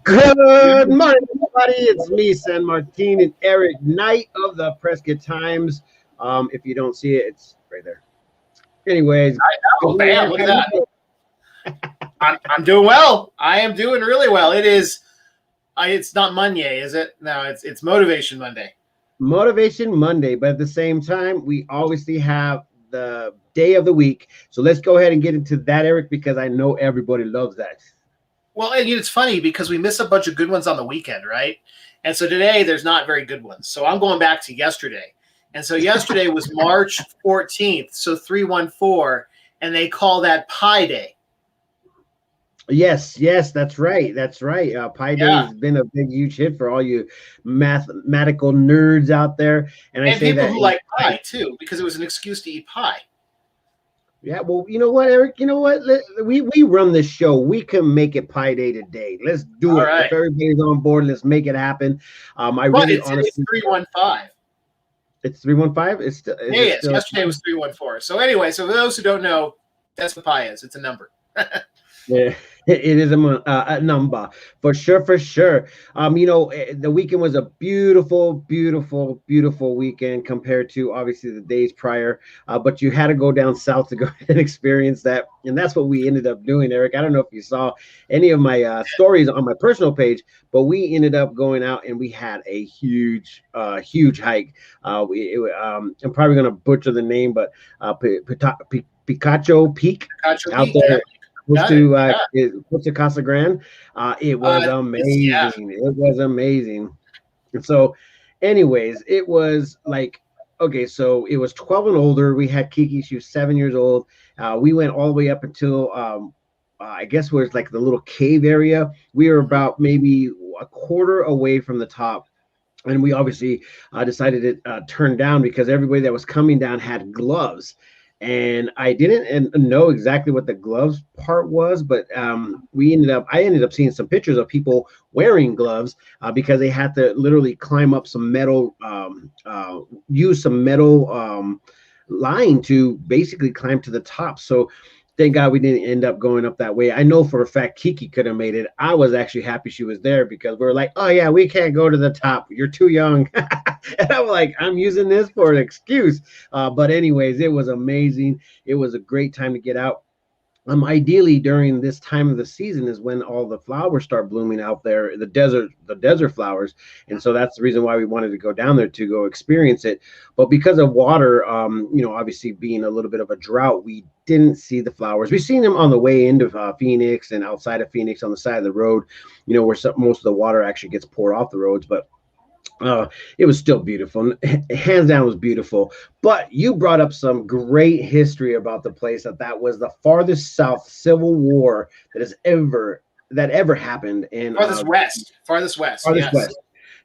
Good morning, everybody. It's me, San Martin, and Eric Knight of the Prescott Times. If you don't see it, it's right there. Anyways, Oh, bam, look at that. I'm doing well. I am doing really well. It's not Monday, is it? No, it's Motivation Monday. Motivation Monday, but at the same time, we obviously have the day of the week. So let's go ahead and get into that, Eric, because I know everybody loves that. Well, and it's funny because we miss a bunch of good ones on the weekend, right? And so today there's not very good ones. So I'm going back to yesterday. And so yesterday was March 14th, so 314, and they call that Pi Day. Yes, that's right. Pi Day has been a big, huge hit for all you mathematical nerds out there. And people who like pie, too, because it was an excuse to eat pie. Yeah, well, you know what, Eric? You know what? We run this show. We can make it Pi Day today. Let's do it. Right. If everybody's on board, let's make it happen. It's 315. It's 315. It's still. Yesterday was 314. So anyway, so for those who don't know, that's what pi is. It's a number. Yeah, it is a number for sure. The weekend was a beautiful weekend compared to obviously the days prior. But you had to go down south to go and experience that, and that's what we ended up doing, Eric. I don't know if you saw any of my stories on my personal page, but we ended up going out and we had a huge hike. I'm probably gonna butcher the name, but Picacho Peak out there. Yeah. To Casa Grande. It was amazing. Yeah. It was amazing. And so, anyways, it was like, okay, so it was 12 and older. We had Kiki. She was 7 years old. We went all the way up until, I guess, where it's like the little cave area. We were about maybe a quarter away from the top. And we obviously decided to turn down because everybody that was coming down had gloves. And I didn't know exactly what the gloves part was, but I ended up seeing some pictures of people wearing gloves because they had to literally climb up some metal, use some metal line to basically climb to the top. So thank God we didn't end up going up that way. I know for a fact Kiki could have made it. I was actually happy she was there because we were like, oh yeah, we can't go to the top. You're too young. And I'm like, I'm using this for an excuse. But anyways, it was amazing. It was a great time to get out. Ideally during this time of the season is when all the flowers start blooming out there, the desert flowers. And so that's the reason why we wanted to go down there to go experience it. But because of water, obviously being a little bit of a drought, we didn't see the flowers. We've seen them on the way into Phoenix and outside of Phoenix on the side of the road, where most of the water actually gets poured off the roads. But it was still beautiful. Hands down was beautiful. But you brought up some great history about the place that was the farthest south civil war that ever happened. And farthest west.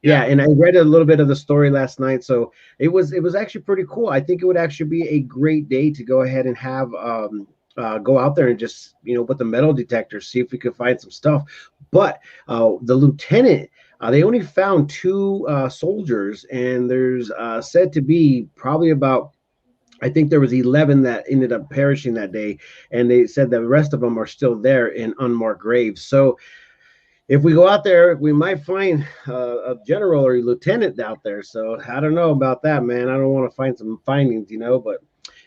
Yeah, and I read a little bit of the story last night, so it was actually pretty cool. I think it would actually be a great day to go ahead and have go out there and just with the metal detector, see if we could find some stuff. But the lieutenant. They only found 2 soldiers, and there's said to be probably about, I think there was 11 that ended up perishing that day, and they said the rest of them are still there in unmarked graves. So if we go out there, we might find a general or a lieutenant out there. So I don't know about that, man. I don't want to find some findings, but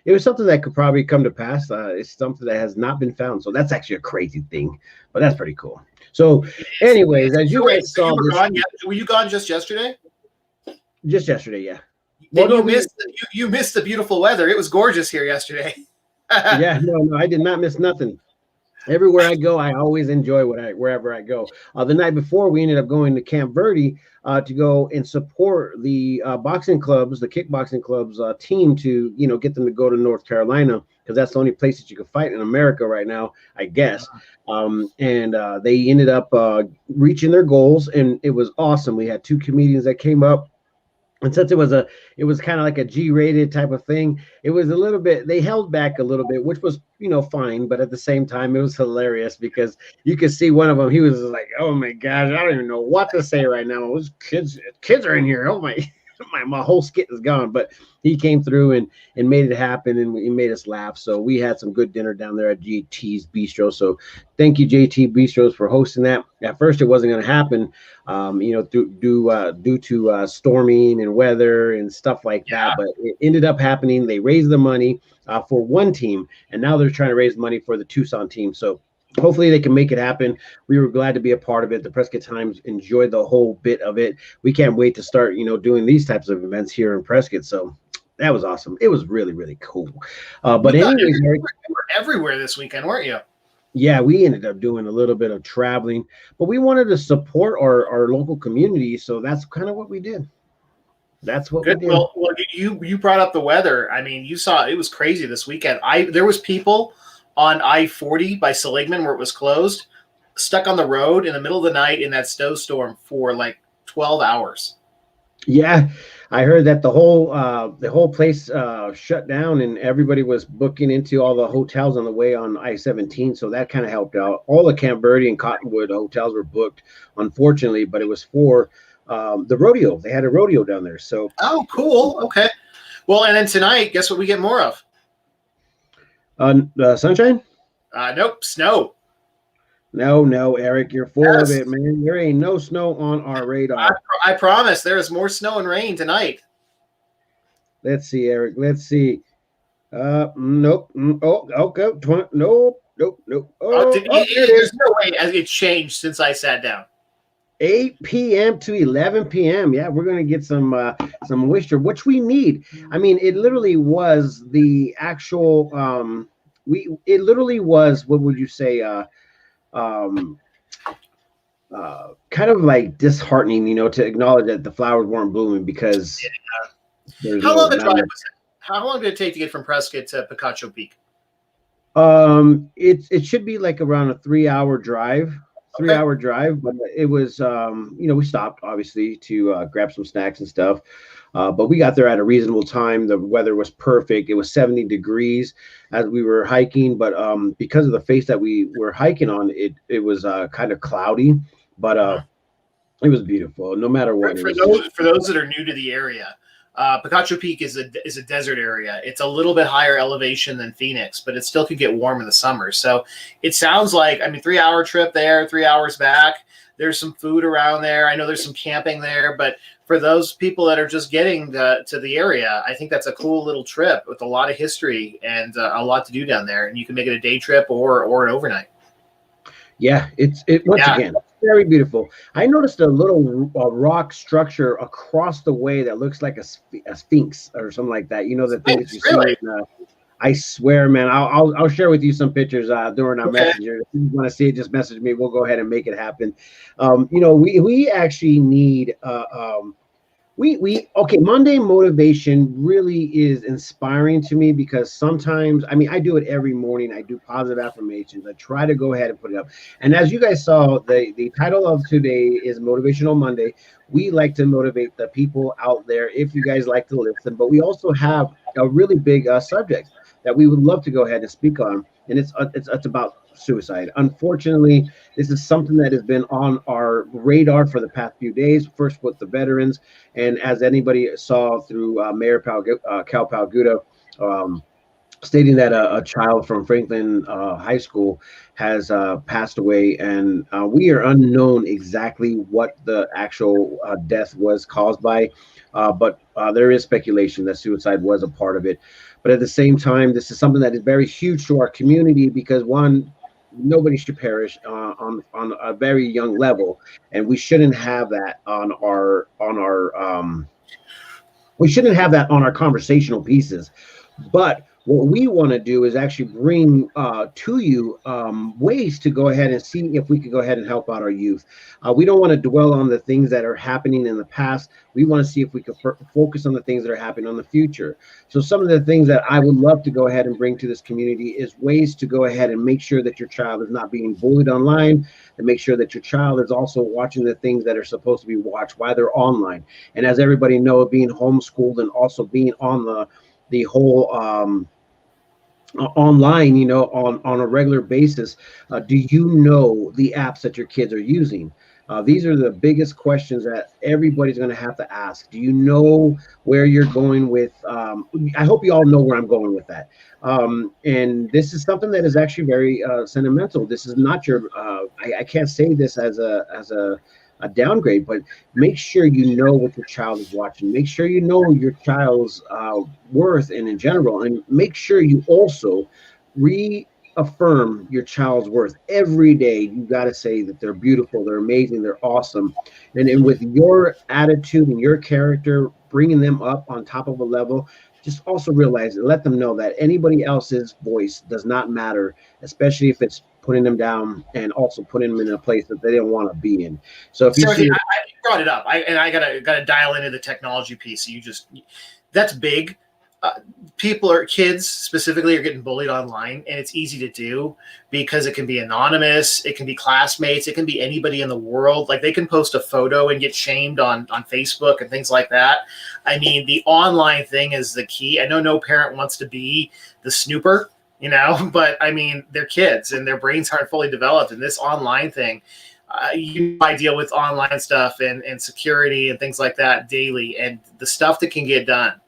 it was something that could probably come to pass. It's something that has not been found. So that's actually a crazy thing, but that's pretty cool. So anyways, as you guys saw were you gone just yesterday? Just yesterday, yeah. You missed the beautiful weather. It was gorgeous here yesterday. Yeah, no, I did not miss nothing. Everywhere I go, I always enjoy wherever I go. The night before, we ended up going to Camp Verde to go and support the boxing clubs, the kickboxing clubs team to, get them to go to North Carolina because that's the only place that you can fight in America right now, I guess. And they ended up reaching their goals, and it was awesome. We had 2 comedians that came up. And since it was kind of like a G-rated type of thing, it was a little bit, they held back a little bit, which was, fine. But at the same time, it was hilarious because you could see one of them, he was like, oh my gosh, I don't even know what to say right now. Those kids are in here. Oh my, my whole skit is gone. But he came through and made it happen, and he made us laugh. So we had some good dinner down there at JT's Bistro. So thank you, JT Bistros, for hosting that. At first, it wasn't going to happen, due to storming and weather and stuff like that. But it ended up happening. They raised the money for one team, and now they're trying to raise money for the Tucson team. So hopefully they can make it happen. We were glad to be a part of it. The Prescott Times enjoyed the whole bit of it. We can't wait to start, doing these types of events here in Prescott. So that was awesome. It was really, really cool. But anyways, you were everywhere this weekend, weren't you? Yeah, we ended up doing a little bit of traveling, but we wanted to support our local community. So that's kind of what we did. That's what we did. Well, you brought up the weather. I mean, you saw it was crazy this weekend. There was people on I-40 by Seligman where it was closed, stuck on the road in the middle of the night in that snowstorm for like 12 hours. Yeah, I heard that the whole place shut down, and everybody was booking into all the hotels on the way on I-17. So that kind of helped out. All the Camp Verde and Cottonwood hotels were booked, unfortunately, but it was for the rodeo. They had a rodeo down there. So cool. Okay. Well, and then tonight, guess what we get more of? Sunshine? Nope, snow. No, Eric, you're full of it, man. There ain't no snow on our radar. I promise there is more snow and rain tonight. Let's see, Eric. Let's see. Nope. Oh, okay. Nope. Oh, there's no way it's changed since I sat down. 8 p.m. to 11 p.m. Yeah, we're gonna get some moisture, which we need. I mean, it literally was the actual. It literally was. What would you say? Kind of like disheartening, to acknowledge that the flowers weren't blooming because. Yeah. How long was it? How long did it take to get from Prescott to Picacho Peak? It should be like around a 3-hour drive. 3-hour drive, but it was we stopped obviously to grab some snacks and stuff, but we got there at a reasonable time. The weather was perfect. It was 70 degrees as we were hiking, but because of the face that we were hiking on, it was kind of cloudy, but it was beautiful no matter what. For those that are new to the area, Picacho Peak is a desert area. It's a little bit higher elevation than Phoenix, but it still could get warm in the summer. So it sounds like, 3-hour trip there, 3 hours back. There's some food around there. I know there's some camping there, but for those people that are just getting to the area, I think that's a cool little trip with a lot of history and a lot to do down there. And you can make it a day trip or an overnight. Yeah, again, very beautiful. I noticed a little rock structure across the way that looks like a sphinx or something like that. The thing that you see. I swear, man. I'll share with you some pictures during our messenger. If you want to see it, just message me. We'll go ahead and make it happen. We actually need Monday motivation really is inspiring to me because sometimes, I do it every morning. I do positive affirmations. I try to go ahead and put it up. And as you guys saw, the title of today is Motivational Monday. We like to motivate the people out there if you guys like to listen, but we also have a really big subject that we would love to go ahead and speak on. And it's about suicide. Unfortunately, this is something that has been on our radar for the past few days. First with the veterans, and as anybody saw through Mayor Cal Palguda stating that a child from Franklin High School has passed away, and we are unknown exactly what the actual death was caused by, but there is speculation that suicide was a part of it. But at the same time, this is something that is very huge to our community because one, nobody should perish on a very young level, and we shouldn't have that on our conversational pieces. But what we want to do is actually bring to you ways to go ahead and see if we could go ahead and help out our youth. We don't want to dwell on the things that are happening in the past. We want to see if we could focus on the things that are happening on the future. So some of the things that I would love to go ahead and bring to this community is ways to go ahead and make sure that your child is not being bullied online, and make sure that your child is also watching the things that are supposed to be watched while they're online. And as everybody knows, being homeschooled and also being on the whole online, on a regular basis, do you know the apps that your kids are using? These are the biggest questions that everybody's going to have to ask. Do you know where you're going with? I hope you all know where I'm going with that. And this is something that is actually very sentimental. This is not your. I can't say this as a downgrade, but make sure you know what your child is watching. Make sure you know your child's worth and in general, and make sure you also reaffirm your child's worth every day. You got to say that they're beautiful, they're amazing, they're awesome, and with your attitude and your character, bringing them up on top of a level. Just also realize and let them know that anybody else's voice does not matter, especially if it's putting them down and also putting them in a place that they don't want to be in. So if you Timothy, see, I brought it up, I gotta dial into the technology piece. That's big. Kids specifically are getting bullied online, and it's easy to do because it can be anonymous, it can be classmates, it can be anybody in the world. Like, they can post a photo and get shamed on Facebook and things like that. I mean, the online thing is the key. I know no parent wants to be the snooper, but I mean, they're kids and their brains aren't fully developed, and this online thing, I deal with online stuff and security and things like that daily, and the stuff that can get done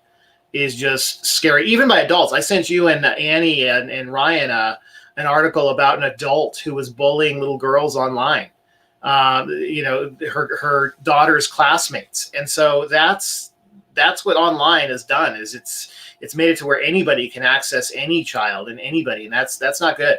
is just scary, even by adults. I sent you and Annie and Ryan an article about an adult who was bullying little girls online, her daughter's classmates. And so that's what online has done, is it's made it to where anybody can access any child and anybody, and that's not good.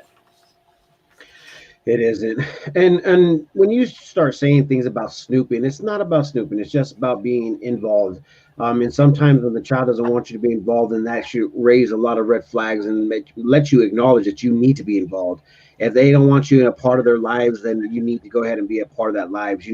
It isn't. And when you start saying things about snooping, it's not about snooping. It's just about being involved. And sometimes when the child doesn't want you to be involved, then that should raise a lot of red flags and let you acknowledge that you need to be involved. If they don't want you in a part of their lives, then you need to go ahead and be a part of that lives.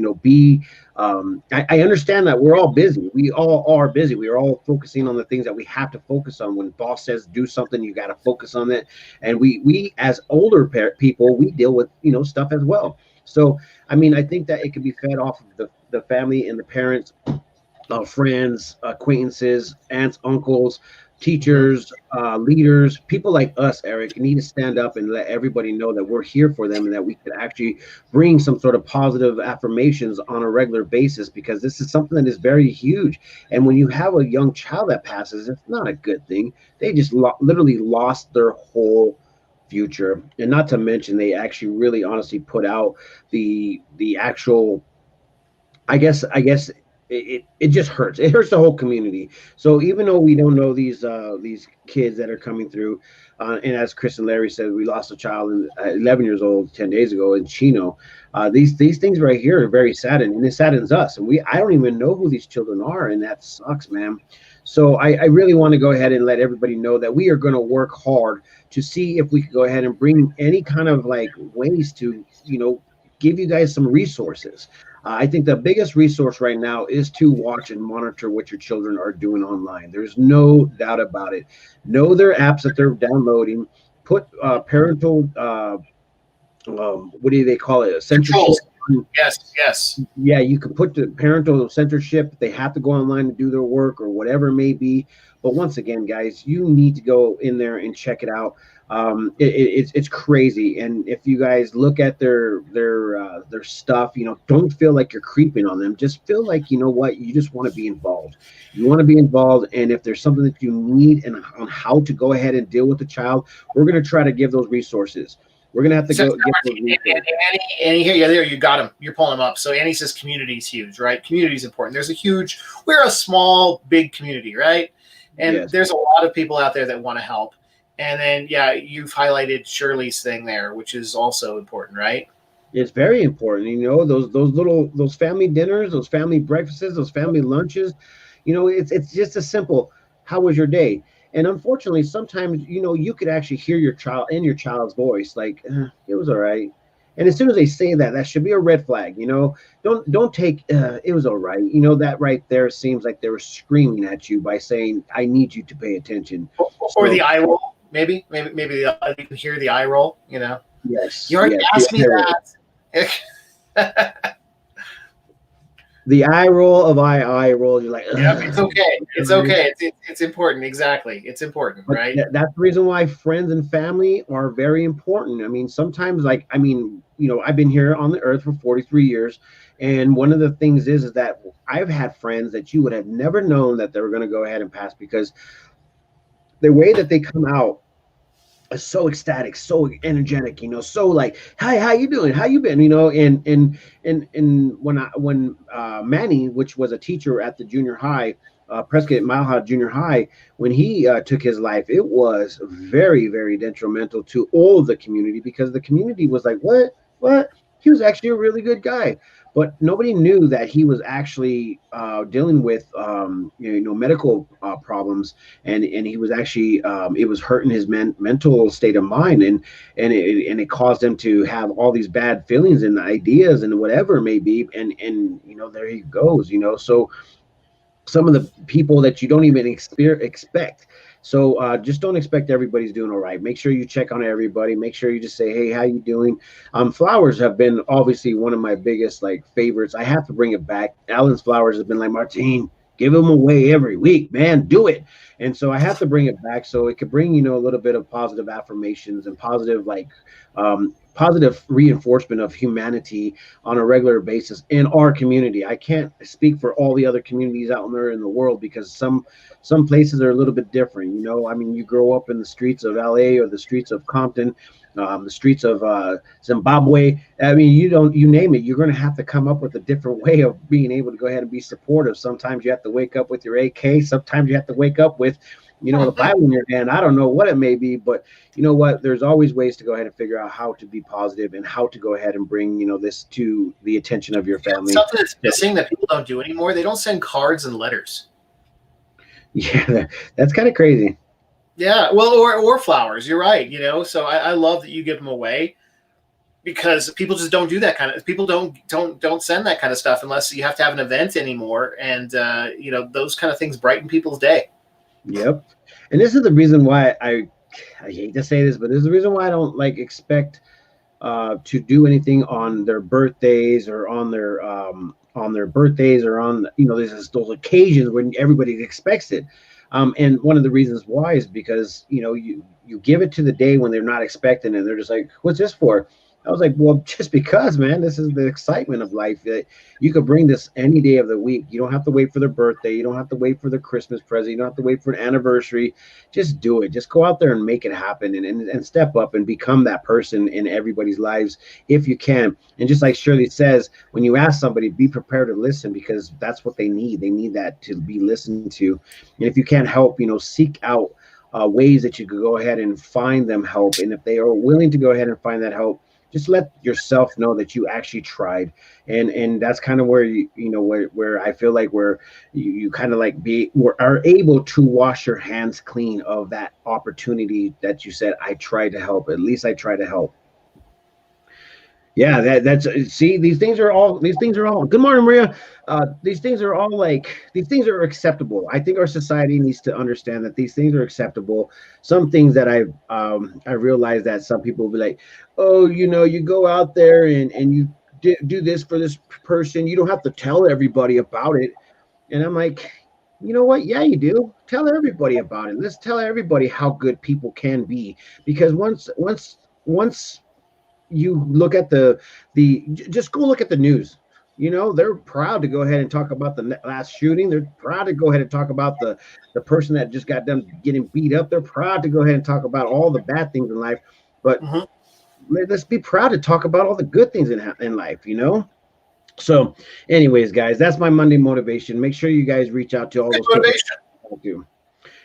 I understand that we're all busy. We all are busy. We are all focusing on the things that we have to focus on. When boss says do something, you got to focus on it. And we as older people, we deal with stuff as well. So I mean, I think that it can be fed off of the family and the parents, friends, acquaintances, aunts, uncles, teachers, leaders, people like us, Eric, need to stand up and let everybody know that we're here for them and that we could actually bring some sort of positive affirmations on a regular basis, because this is something that is very huge. And when you have a young child that passes, it's not a good thing. They just literally lost their whole future. And not to mention, they actually really honestly put out the actual, I guess it just hurts. It hurts the whole community. So even though we don't know these kids that are coming through, and as Chris and Larry said, we lost a child 11 years old 10 days ago in Chino. These things right here are very saddening, and it saddens us. And I don't even know who these children are, and that sucks, man. So I really want to go ahead and let everybody know that we are going to work hard to see if we could go ahead and bring any kind of like ways to give you guys some resources. I think the biggest resource right now is to watch and monitor what your children are doing online. There's no doubt about it. Know their apps that they're downloading. Put parental, what do they call it? Censorship. Yes. Yeah, you can put the parental censorship. They have to go online to do their work or whatever it may be. But once again, guys, you need to go in there and check it out. It's crazy. And if you guys look at their stuff, don't feel like you're creeping on them. Just feel like, you know what, you just want to be involved. You want to be involved. And if there's something that you need and on how to go ahead and deal with the child, we're going to try to give those resources. We're going to have to go get those resources. Annie here, there you got him. You're pulling him up. So Annie says community is huge, right? Community is important. We're a small, big community, right? And yes, there's a lot of people out there that want to help. And then, yeah, you've highlighted Shirley's thing there, which is also important, right? It's very important. Those family dinners, those family breakfasts, those family lunches, it's just a simple, how was your day? And unfortunately, sometimes, you could actually hear your child's voice, like, it was all right. And as soon as they say that, that should be a red flag. Don't take it was all right. That right there seems like they were screaming at you by saying, I need you to pay attention. Or the eye roll, maybe you can hear the eye roll. Yes. You already asked me that. The eye roll of eye roll. You're like, Yep, it's ugh. okay. It's okay. It's important. Exactly. It's important, But right? that's the reason why friends and family are very important. I mean, sometimes, like, I mean, I've been here on the earth for 43 years. And one of the things is that I've had friends that you would have never known that they were going to go ahead and pass, because the way that they come out is so ecstatic, so energetic, so like, hi, how you doing? How you been? And when Manny, which was a teacher at the junior high, Prescott Mile High Junior High, when he took his life, it was very, very detrimental to all of the community, because the community was like, what? He was actually a really good guy, but nobody knew that he was actually dealing with medical problems, and he was actually it was hurting his mental state of mind, and it caused him to have all these bad feelings and ideas and whatever it may be, and there he goes, so some of the people that you don't even expect. So just don't expect everybody's doing all right. Make sure you check on everybody. Make sure you just say, hey, how you doing? Flowers have been obviously one of my biggest like favorites. I have to bring it back. Alan's flowers has been like, Martine, give them away every week, man. Do it. And so I have to bring it back, so it could bring a little bit of positive affirmations and positive positive reinforcement of humanity on a regular basis in our community. I can't speak for all the other communities out there in the world, because some places are a little bit different. I mean, you grow up in the streets of LA or the streets of Compton, the streets of Zimbabwe. I mean, you name it, you're going to have to come up with a different way of being able to go ahead and be supportive. Sometimes you have to wake up with your AK. Sometimes you have to wake up with the Bible in your hand. I don't know what it may be, but you know what? There's always ways to go ahead and figure out how to be positive and how to go ahead and bring, this to the attention of your family. Something that's missing that people don't do anymore. They don't send cards and letters. Yeah, that's kind of crazy. Yeah, well, or flowers. You're right. So I love that you give them away, because people just don't do that kind of. People don't send that kind of stuff unless you have to have an event anymore, and those kind of things brighten people's day. Yep. And this is the reason why I hate to say this, but this is the reason why I don't like expect to do anything on their birthdays, or on their birthdays, or on there's those occasions when everybody expects it. And one of the reasons why is because you give it to the day when they're not expecting it, and they're just like, what's this for? I was like, well, just because, man, this is the excitement of life. That you could bring this any day of the week. You don't have to wait for their birthday. You don't have to wait for their Christmas present. You don't have to wait for an anniversary. Just do it. Just go out there and make it happen, and step up and become that person in everybody's lives if you can. And just like Shirley says, when you ask somebody, be prepared to listen, because that's what they need. They need that, to be listened to. And if you can't help, seek out ways that you could go ahead and find them help. And if they are willing to go ahead and find that help, just let yourself know that you actually tried. And that's kind of where where I feel like where you kind of like are able to wash your hands clean of that opportunity that you said, I tried to help. At least I tried to help. Yeah, that's see, these things are all good morning, Maria. These things are acceptable. I think our society needs to understand that these things are acceptable. Some things that I realize that some people will be like, oh, you go out there and you do this for this person. You don't have to tell everybody about it. And I'm like, you know what? Yeah, you do. Tell everybody about it. Let's tell everybody how good people can be, because once you look at just go look at the news. They're proud to go ahead and talk about the last shooting. They're proud to go ahead and talk about the person that just got them getting beat up. They're proud to go ahead and talk about all the bad things in life, but let's be proud to talk about all the good things in life. So anyways, guys, that's my Monday motivation. Make sure you guys reach out to all those people.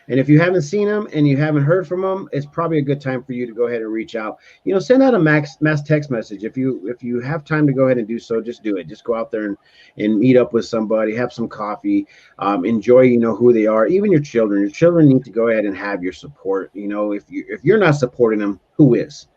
And if you haven't seen them and you haven't heard from them, it's probably a good time for you to go ahead and reach out. Send out a mass text message. If you have time to go ahead and do so, just do it. Just go out there and meet up with somebody, have some coffee, enjoy, who they are. Even your children. Your children need to go ahead and have your support. If you're not supporting them, who is?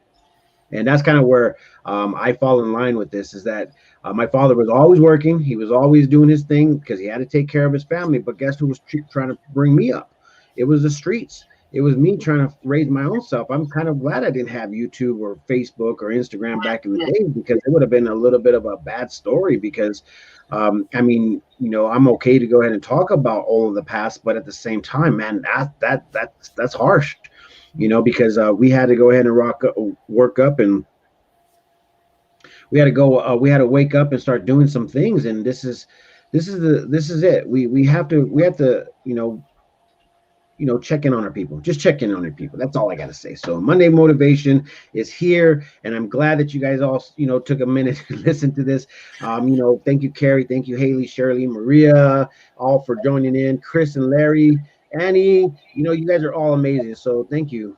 And that's kind of where I fall in line with this, is that my father was always working. He was always doing his thing because he had to take care of his family. But guess who was trying to bring me up? It was the streets. It was me trying to raise my own self. I'm kind of glad I didn't have YouTube or Facebook or Instagram back in the day, because it would have been a little bit of a bad story. Because, I mean, I'm okay to go ahead and talk about all of the past, but at the same time, man, that's harsh, because we had to go ahead and work up, and we had to go, we had to wake up and start doing some things, and this is it. We have to check in on our people. Just check in on our people. That's all I got to say. So Monday Motivation is here, and I'm glad that you guys all, took a minute to listen to this. Thank you, Carrie. Thank you, Haley, Shirley, Maria, all for joining in. Chris and Larry, Annie, you guys are all amazing. So thank you.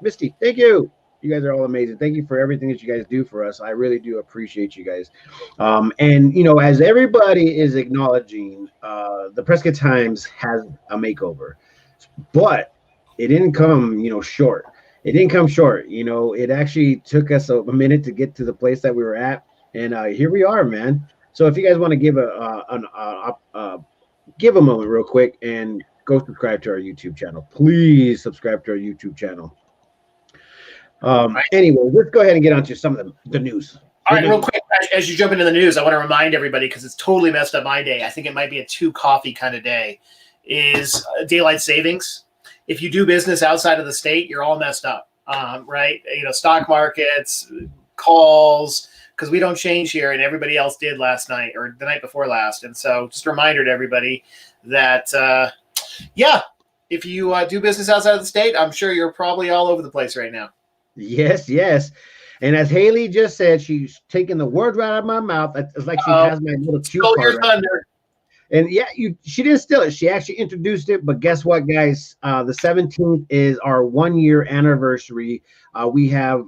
Misty, thank you. You guys are all amazing. Thank you for everything that you guys do for us. I really do appreciate you guys. And as everybody is acknowledging, the Prescott Times has a makeover. But it didn't come, short. It didn't come short. It actually took us a minute to get to the place that we were at, and here we are, man. So if you guys want to give a moment real quick and go subscribe to our YouTube channel, please subscribe to our YouTube channel. Anyway, let's go ahead and get on to some of the news. All right, real quick, as you jump into the news, I want to remind everybody, because it's totally messed up my day. I think it might be a 2 coffee kind of day. Is daylight savings. If you do business outside of the state, you're all messed up, right? Stock markets, calls, because we don't change here, and everybody else did last night or the night before last. And so just a reminder to everybody that, if you do business outside of the state, I'm sure you're probably all over the place right now. Yes. And as Haley just said, she's taking the word right out of my mouth. It's like she has my little cue card. Thunder. And yeah, she didn't steal it. She actually introduced it. But guess what, guys? The 17th is our 1-year anniversary. We have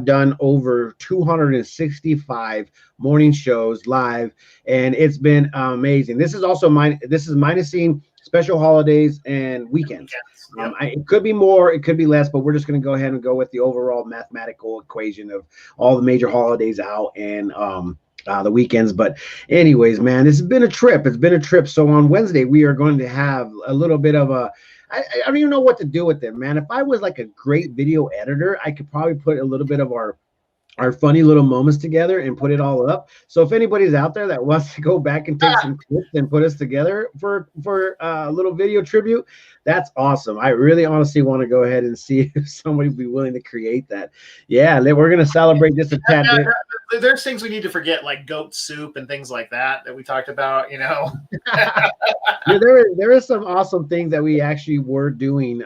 done over 265 morning shows live, and it's been amazing. This is also minusing special holidays and weekends. It could be more, it could be less, but we're just going to go ahead and go with the overall mathematical equation of all the major holidays out and the weekends. But anyways, man, this has been a trip. It's been a trip. So on Wednesday, we are going to have a little bit of I don't even know what to do with it, man. If I was like a great video editor, I could probably put a little bit of our funny little moments together and put it all up. So if anybody's out there that wants to go back and take some clips and put us together for a little video tribute, that's awesome. I really honestly want to go ahead and see if somebody would be willing to create that. Yeah, we're going to celebrate this a tad bit. There's things we need to forget, like goat soup and things like that we talked about, Yeah, there is some awesome things that we actually were doing.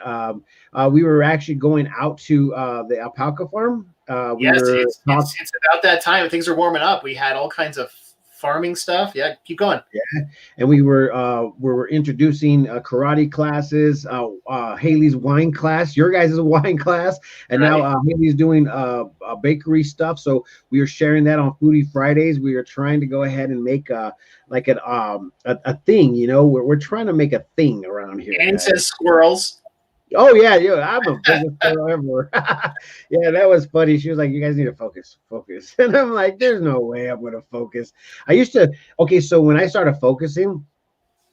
We were actually going out to the alpaca farm. It's about that time. Things are warming up. We had all kinds of farming stuff. Yeah, keep going. Yeah, and we were introducing karate classes, Haley's wine class, your guys' wine class, and now Haley's doing bakery stuff. So we are sharing that on Foodie Fridays. We are trying to go ahead and make a thing. We're trying to make a thing around here. And it says squirrels. Oh yeah, I'm a biggest girl ever. Yeah, that was funny. She was like, "You guys need to focus," and I'm like, "There's no way I'm gonna focus." So when I started focusing,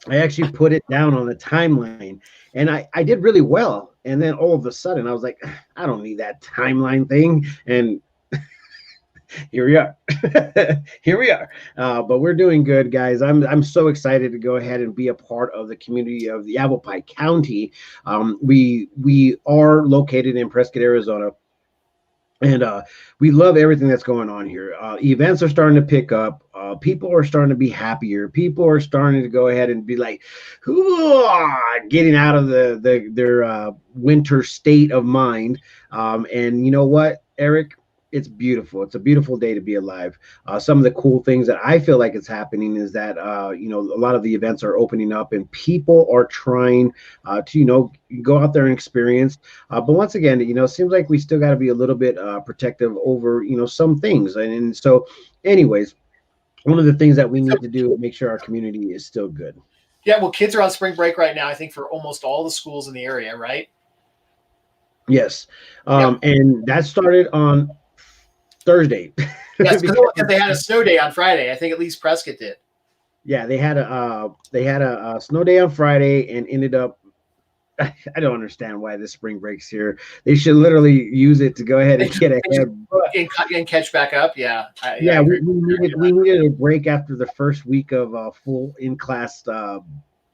I actually put it down on the timeline, and I did really well. And then all of a sudden, I was like, "I don't need that timeline thing," and here we are. But we're doing good, guys. I'm so excited to go ahead and be a part of the community of the Yavapai County. We are located in Prescott, Arizona, and we love everything that's going on here. Events are starting to pick up. People are starting to be happier. People are starting to go ahead and be like, getting out of their winter state of mind. And you know what, Eric? It's beautiful. It's a beautiful day to be alive. Some of the cool things that I feel like it's happening is that, a lot of the events are opening up and people are trying to, go out there and experience. But once again, it seems like we still got to be a little bit protective over, some things. And so anyways, one of the things that we need to do is make sure our community is still good. Yeah. Well, kids are on spring break right now, I think, for almost all the schools in the area, right? Yes. And that started on Thursday. Yes, because they had a snow day on Friday. I think at least Prescott did. Yeah, they had a snow day on Friday and ended up I don't understand why this spring break's here. They should literally use it to go ahead and get ahead. And catch back up. Yeah, I Yeah, agree. we needed a break after the first week of full in class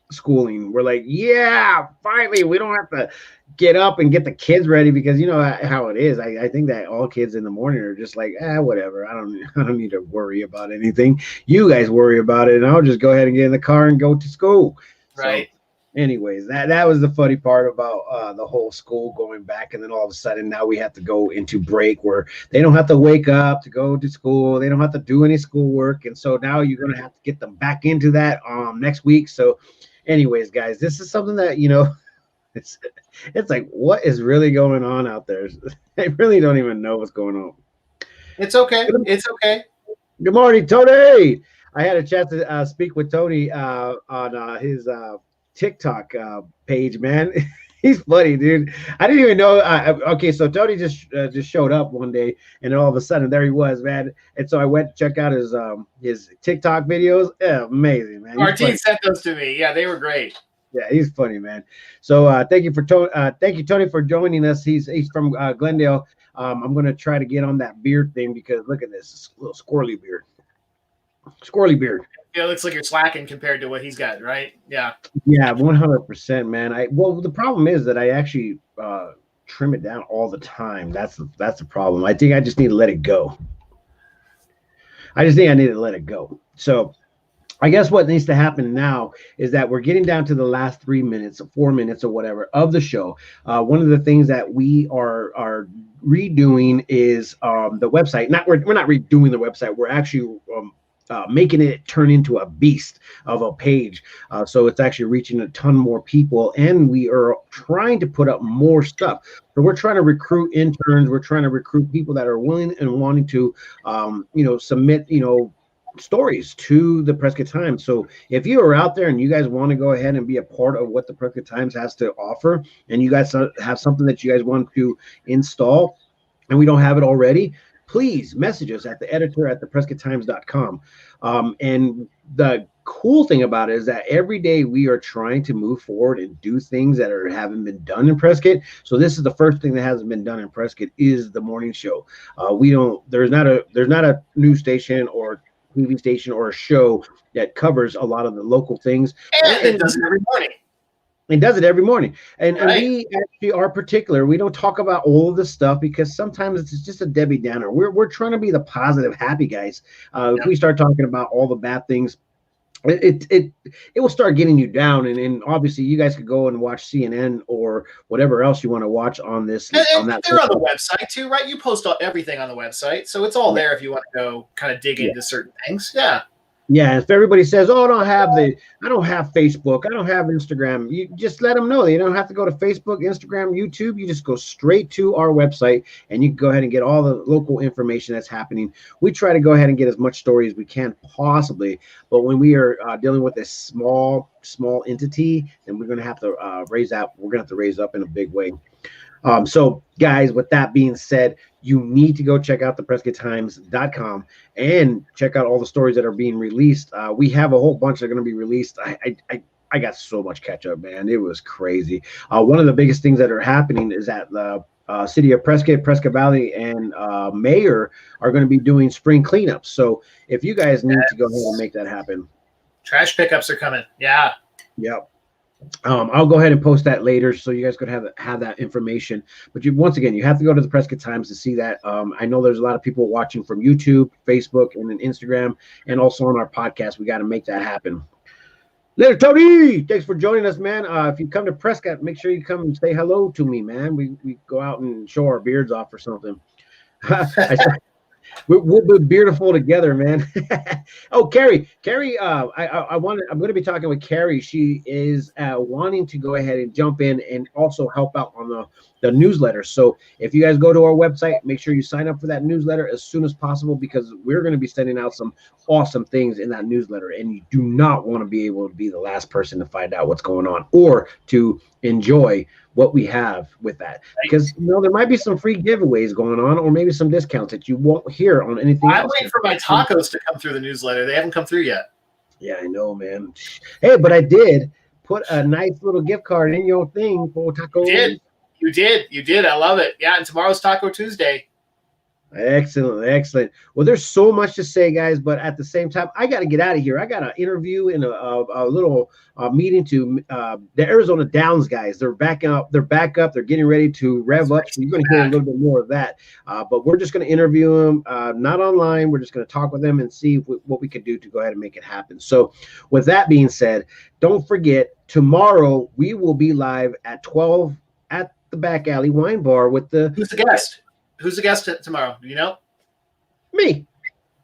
schooling. We're like, yeah, finally, we don't have to get up and get the kids ready because you know how it is. I think that all kids in the morning are just like, whatever. I don't need to worry about anything. You guys worry about it, and I'll just go ahead and get in the car and go to school. Right. So, anyways, that was the funny part about the whole school going back, and then all of a sudden now we have to go into break where they don't have to wake up to go to school, they don't have to do any schoolwork, and so now you're going to have to get them back into that next week. So anyways, guys, this is something that it's like, what is really going on out there? I really don't even know what's going on. It's okay. It's okay. Good morning, Tony. I had a chance to speak with Tony on his TikTok page, man. He's funny, dude. I didn't even know. Okay, so Tony just showed up one day, and then all of a sudden there he was, man. And so I went to check out his TikTok videos. Yeah, amazing, man. Martine sent those to me. Yeah, they were great. Yeah, he's funny, man. So thank you, Tony, for joining us. He's from Glendale. I'm gonna try to get on that beard thing because look at this little squirrely beard. Squirrely beard. Yeah, it looks like you're slacking compared to what he's got, right? Yeah. Yeah, 100%, man. Well, the problem is that I actually trim it down all the time. That's the problem. I think I just need to let it go. I just think I need to let it go. So I guess what needs to happen now is that we're getting down to the last 3 minutes, 4 minutes, or whatever of the show. One of the things that we are redoing is the website. We're not redoing the website. We're actually making it turn into a beast of a page. So it's actually reaching a ton more people, and we are trying to put up more stuff. So we're trying to recruit interns. We're trying to recruit people that are willing and wanting to, submit, stories to the Prescott Times. So if you are out there and you guys want to go ahead and be a part of what the Prescott Times has to offer, and you guys have something that you guys want to install, and we don't have it already, please message us at the editor at theprescotttimes.com. And the cool thing about it is that every day we are trying to move forward and do things that haven't been done in Prescott. So this is the first thing that hasn't been done in Prescott is the morning show. There's not a news station or TV station or a show that covers a lot of the local things. And it does it every morning. It does it every morning. And Right. we actually are particular. We don't talk about all of this stuff because sometimes it's just a Debbie Downer. We're trying to be the positive, happy guys. If we start talking about all the bad things, it will start getting you down. And obviously you guys could go and watch CNN or whatever else you want to watch on this. And they're on the website too, right? You post everything on the website. So it's all there if you want to go kind of dig into certain things. Yeah. Yeah, if everybody says, "Oh, I don't have Facebook, I don't have Instagram," you just let them know. You don't have to go to Facebook, Instagram, YouTube. You just go straight to our website, and you can go ahead and get all the local information that's happening. We try to go ahead and get as much story as we can possibly, but when we are dealing with a small entity, then we're going to have to raise up. We're going to have to raise up in a big way. So guys, with that being said, you need to go check out the PrescottTimes.com and check out all the stories that are being released. We have a whole bunch that are going to be released. I got so much catch up, man. It was crazy. One of the biggest things that are happening is that the city of Prescott Valley, and mayor are going to be doing spring cleanups. So if you guys need to go ahead and make that happen. Trash pickups are coming. Yeah. Yep. I'll go ahead and post that later so you guys could have that information. But once again, you have to go to the Prescott Times to see that. I know there's a lot of people watching from YouTube, Facebook, and then Instagram, and also on our podcast. We got to make that happen. Later, Tony. Thanks for joining us, man. If you come to Prescott, make sure you come and say hello to me, man. We go out and show our beards off or something. We'll be beautiful together, man. Oh, Carrie, I'm going to be talking with Carrie. She is wanting to go ahead and jump in and also help out on the newsletter. So if you guys go to our website, make sure you sign up for that newsletter as soon as possible, because we're going to be sending out some awesome things in that newsletter, and you do not want to be able to be the last person to find out what's going on or to enjoy what we have with that, because there might be some free giveaways going on, or maybe some discounts that you won't hear on anything else. I'm waiting for my tacos to come through the newsletter. They haven't come through yet. Yeah, I know, man. Hey, but I did put a nice little gift card in your thing for tacos. You did. I love it. Yeah, and tomorrow's Taco Tuesday. Excellent. Well, there's so much to say, guys, but at the same time, I got to get out of here. I got an interview in a little meeting to the Arizona Downs guys. They're backing up. They're back up. They're getting ready to rev up. So you're going to hear a little bit more of that. But we're just going to interview them, not online. We're just going to talk with them and see what we can do to go ahead and make it happen. So with that being said, don't forget, tomorrow we will be live at 12 at the Back Alley Wine Bar with the... Who's the guest? Who's the guest tomorrow? Do you know? Me.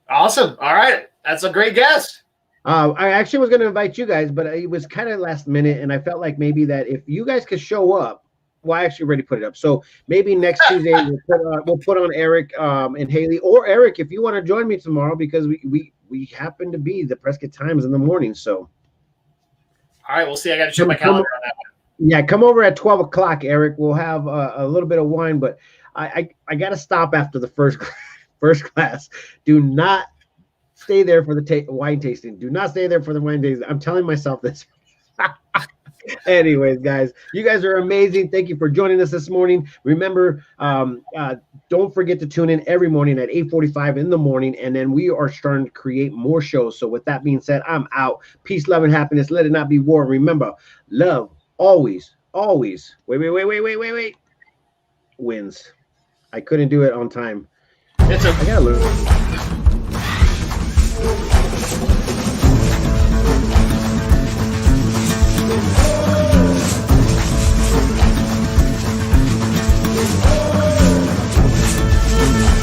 Awesome. All right. That's a great guest. I actually was going to invite you guys, but it was kind of last minute, and I felt like maybe that if you guys could show up, well, I actually already put it up. So maybe next Tuesday we'll put on Eric and Haley, or Eric, if you want to join me tomorrow, because we happen to be the Prescott Times in the morning. So. All right. We'll see. I got to check my calendar on that one. Yeah, come over at 12 o'clock, Eric. We'll have a little bit of wine, but I got to stop after the first class. Do not stay there for the wine tasting. Do not stay there for the wine tasting. I'm telling myself this. Anyways, guys, you guys are amazing. Thank you for joining us this morning. Remember, don't forget to tune in every morning at 8:45 in the morning, and then we are starting to create more shows. So with that being said, I'm out. Peace, love, and happiness. Let it not be war. Remember, love always wait, wins. I couldn't do it on time. It's okay. I gotta learn.